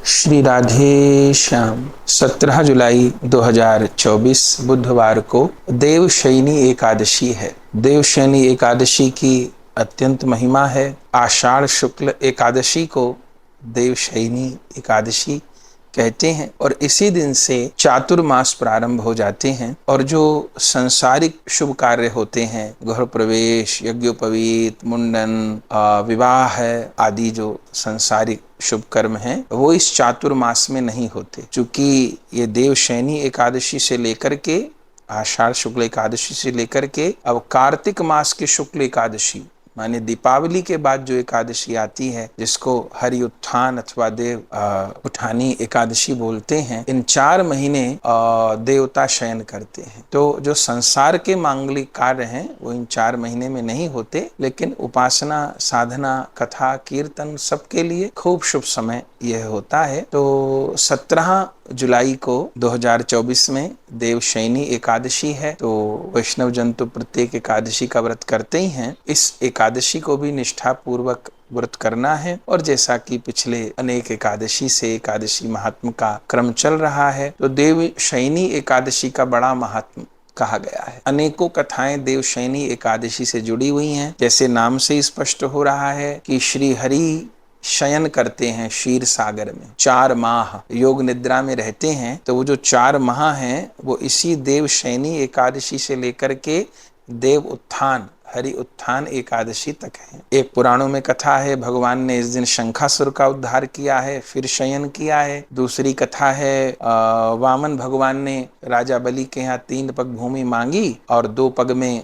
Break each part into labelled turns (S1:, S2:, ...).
S1: श्री राधे श्याम। 17 जुलाई 2024 बुधवार को देवशयनी एकादशी है। देवशयनी एकादशी की अत्यंत महिमा है। आषाढ़ शुक्ल एकादशी को देवशयनी एकादशी कहते हैं और इसी दिन से चातुर्मास प्रारंभ हो जाते हैं और जो संसारिक शुभ कार्य होते हैं, गृह प्रवेश, यज्ञोपवीत, मुंडन, विवाह आदि जो संसारिक शुभ कर्म हैं वो इस चातुर्मास में नहीं होते। चूंकि ये देवशयनी एकादशी से लेकर के आषाढ़ शुक्ल एकादशी से लेकर के अब कार्तिक मास की शुक्ल एकादशी माने दीपावली के बाद जो एकादशी आती है, जिसको हरि उत्थान अथवा देव उठानी एकादशी बोलते हैं, इन 4 महीने देवता शयन करते हैं। तो जो संसार के मांगलिक कार्य हैं वो इन 4 महीने में नहीं होते, लेकिन उपासना, साधना, कथा, कीर्तन सबके लिए खूब शुभ समय यह होता है। तो 17 जुलाई को 2024 में देवशयनी एकादशी है। तो वैष्णव जन तो प्रत्येक एकादशी का व्रत करते ही हैं। इस एकादशी को भी निष्ठा पूर्वक व्रत करना है और जैसा कि पिछले अनेक एकादशी से एकादशी महात्म का क्रम चल रहा है, तो देवशयनी एकादशी का बड़ा महात्म कहा गया है। अनेकों कथाएं देवशयनी एकादशी से जुड़ी हुई हैं। जैसे नाम से स्पष्ट हो रहा है कि श्री हरि शयन करते हैं क्षीर सागर में, 4 माह योग निद्रा में रहते हैं। तो वो जो 4 माह हैं वो इसी देवशयनी एकादशी से लेकर के देव उत्थान, हरि उत्थान एकादशी तक है। एक पुराणों में कथा है, भगवान ने इस दिन शंखासुर का उद्धार किया है, फिर शयन किया है। दूसरी कथा है, वामन भगवान ने राजा बलि के यहाँ 3 पग भूमि मांगी और 2 पग में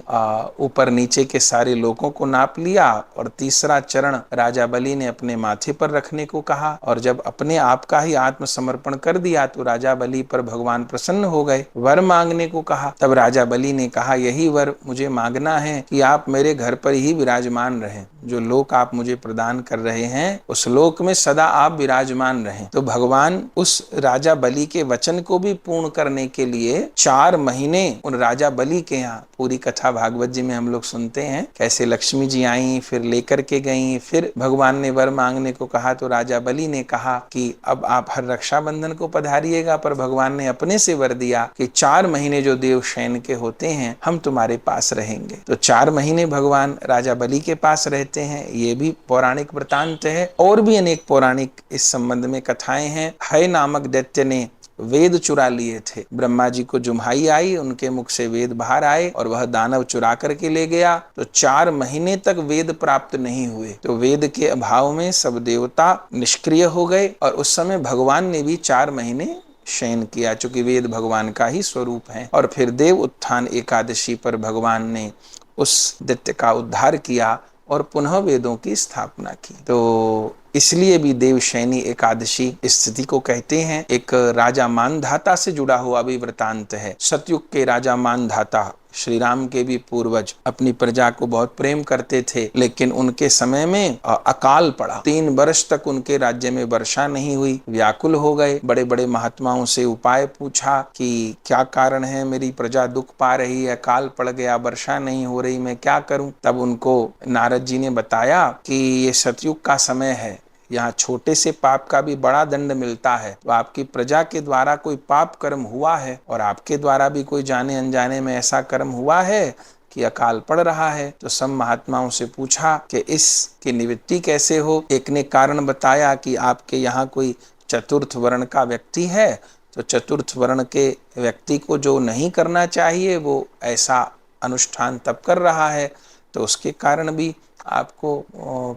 S1: ऊपर नीचे के सारे लोगों को नाप लिया और तीसरा चरण राजा बलि ने अपने माथे पर रखने को कहा और जब अपने आप का ही आत्मसमर्पण कर दिया तो राजा बलि पर भगवान प्रसन्न हो गए। वर मांगने को कहा, तब राजा बलि ने कहा यही वर मुझे मांगना है कि आप मेरे घर पर ही विराजमान रहें। जो लोक आप मुझे प्रदान कर रहे हैं उस लोक में सदा आप विराजमान रहें। तो भगवान उस राजा बलि के वचन को भी पूर्ण करने के लिए 4 महीने उन राजा बलि के यहाँ, पूरी कथा भागवत जी में हम लोग सुनते हैं कैसे लक्ष्मी जी आई, फिर लेकर के गई, फिर भगवान ने वर मांगने को कहा तो राजा बलि ने कहा कि अब आप हर रक्षाबंधन को पधारिएगा, पर भगवान ने अपने से वर दिया कि 4 महीने जो देवशयन के होते हैं हम तुम्हारे पास रहेंगे। तो 4 महीने भगवान राजा बलि के पास रहते हैं। ये भी पौराणिक वृतांत है। और भी अनेक पौराणिक इस संबंध में कथाएं हैं। हय नामक दैत्य ने वेद चुरा लिए थे। ब्रह्मा जी को जुम्हाई आई, उनके मुख से वेद बाहर आए और वह दानव चुरा करके ले गया। तो 4 महीने तक वेद प्राप्त नहीं हुए। तो वेद के अभाव में सब देवता निष्क्रिय हो गए और उस समय भगवान ने भी 4 महीने शयन किया, चूंकि वेद भगवान का ही स्वरूप है। और फिर देव उत्थान एकादशी पर भगवान ने उस दैत्य का उद्धार किया और पुनः वेदों की स्थापना की। तो इसलिए भी देवशयनी एकादशी स्थिति को कहते हैं। एक राजा मानधाता से जुड़ा हुआ भी वृतांत है। सतयुग के राजा मानधाता, श्री राम के भी पूर्वज, अपनी प्रजा को बहुत प्रेम करते थे, लेकिन उनके समय में अकाल पड़ा। 3 वर्ष तक उनके राज्य में वर्षा नहीं हुई। व्याकुल हो गए, बड़े बड़े महात्माओं से उपाय पूछा कि क्या कारण है, मेरी प्रजा दुख पा रही है, अकाल पड़ गया, वर्षा नहीं हो रही, मैं क्या करूं। तब उनको नारद जी ने बताया कि ये सतयुग का समय है, यहाँ छोटे से पाप का भी बड़ा दंड मिलता है। तो आपकी प्रजा के द्वारा कोई पाप कर्म हुआ है और आपके द्वारा भी कोई जाने अनजाने में ऐसा कर्म हुआ है कि अकाल पड़ रहा है। तो सब महात्माओं से पूछा कि इसकी निवृत्ति कैसे हो। एक ने कारण बताया कि आपके यहाँ कोई चतुर्थ वर्ण का व्यक्ति है, तो चतुर्थ वर्ण के व्यक्ति को जो नहीं करना चाहिए वो ऐसा अनुष्ठान तब कर रहा है, तो उसके कारण भी आपको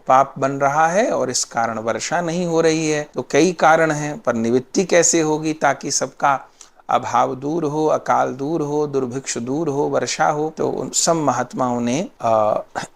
S1: पाप बन रहा है और इस कारण वर्षा नहीं हो रही है। तो कई कारण हैं, पर निवृत्ति कैसे होगी ताकि सबका अभाव दूर हो, अकाल दूर हो, दुर्भिक्ष दूर हो, वर्षा हो। तो उन सब महात्माओं ने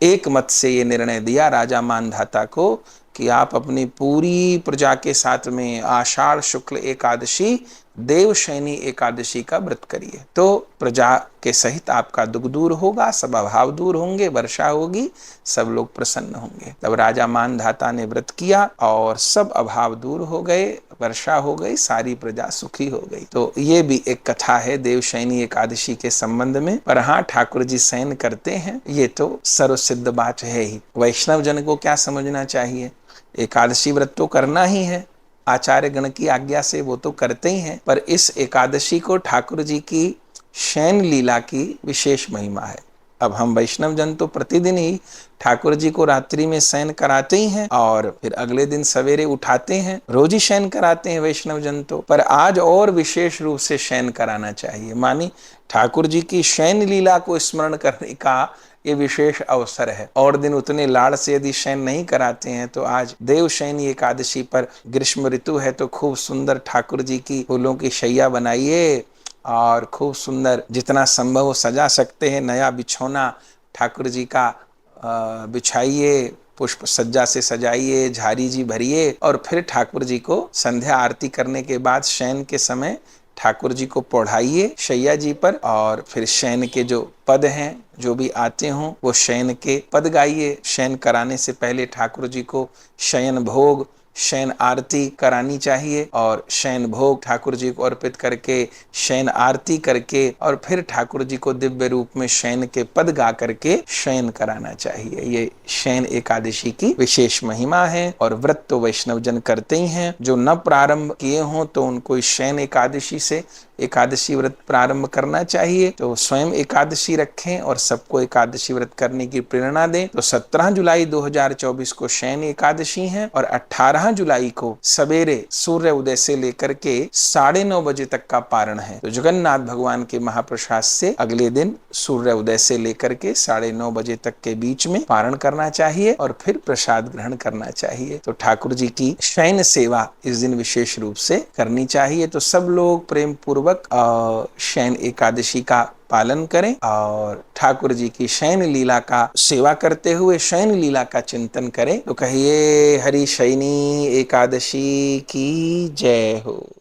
S1: एक मत से ये निर्णय दिया राजा मानधाता को कि आप अपनी पूरी प्रजा के साथ में आषाढ़ शुक्ल एकादशी देवशयनी एकादशी का व्रत करिए, तो प्रजा के सहित आपका दुख दूर होगा, सब अभाव दूर होंगे, वर्षा होगी, सब लोग प्रसन्न होंगे। तब राजा मानधाता ने व्रत किया और सब अभाव दूर हो गए, वर्षा हो गई, सारी प्रजा सुखी हो गई। तो ये भी एक कथा है देवशयनी एकादशी के संबंध में। पर हाँ, ठाकुर जी शयन करते हैं ये तो सर्वसिद्ध बात है ही। वैष्णव जन को क्या समझना चाहिए, एकादशी व्रत तो करना ही है। आचार्य गण की आज्ञा से वो तो करते ही हैं, पर इस एकादशी को ठाकुर जी की शयन लीला की विशेष महिमा है। अब हम वैष्णव जन तो प्रतिदिन ही ठाकुर जी को रात्रि में शयन कराते ही हैं और फिर अगले दिन सवेरे उठाते हैं, रोज ही शयन कराते हैं वैष्णव जन तो, पर आज और विशेष रूप से शयन कराना चाहिए। मानी ठाकुर जी की शयन लीला को स्मरण करने का ये विशेष अवसर है। और दिन उतने लाड़ से यदि शयन नहीं कराते हैं तो आज देव शयनी एकादशी पर, ग्रीष्म ऋतु है तो खूब सुंदर ठाकुर जी की फूलों की शैया बनाइए और खूब सुंदर जितना संभव हो सजा सकते हैं, नया बिछौना ठाकुर जी का बिछाइए, पुष्प सज्जा से सजाइए, झारी जी भरिए और फिर ठाकुर जी को संध्या आरती करने के बाद शयन के समय ठाकुर जी को पढ़ाइए शैया जी पर और फिर शयन के जो पद हैं जो भी आते हों वो शयन के पद गाइए। शयन कराने से पहले ठाकुर जी को शयन भोग, शयन आरती करानी चाहिए और शयन भोग ठाकुर जी को अर्पित करके शयन आरती करके और फिर ठाकुर जी को दिव्य रूप में शयन के पद गा करके शयन कराना चाहिए। ये शयन एकादशी की विशेष महिमा है और व्रत तो वैष्णव जन करते ही हैं। जो न प्रारंभ किए हों तो उनको इस शयन एकादशी से एकादशी व्रत प्रारंभ करना चाहिए। तो स्वयं एकादशी रखें और सबको एकादशी व्रत करने की प्रेरणा दें। तो 17 जुलाई 2024 को शयन एकादशी है और 18 जुलाई को सवेरे सूर्य उदय से लेकर के 9:30 बजे तक का पारण है। तो जगन्नाथ भगवान के महाप्रसाद से अगले दिन सूर्य उदय से लेकर के 9:30 बजे तक के बीच में पारण करना चाहिए और फिर प्रसाद ग्रहण करना चाहिए। तो ठाकुर जी की शयन सेवा इस दिन विशेष रूप से करनी चाहिए। तो सब लोग प्रेम पूर्वक शयन एकादशी का पालन करें और ठाकुर जी की शयन लीला का सेवा करते हुए शयन लीला का चिंतन करें। तो कहिए हरि शयनी एकादशी की जय हो।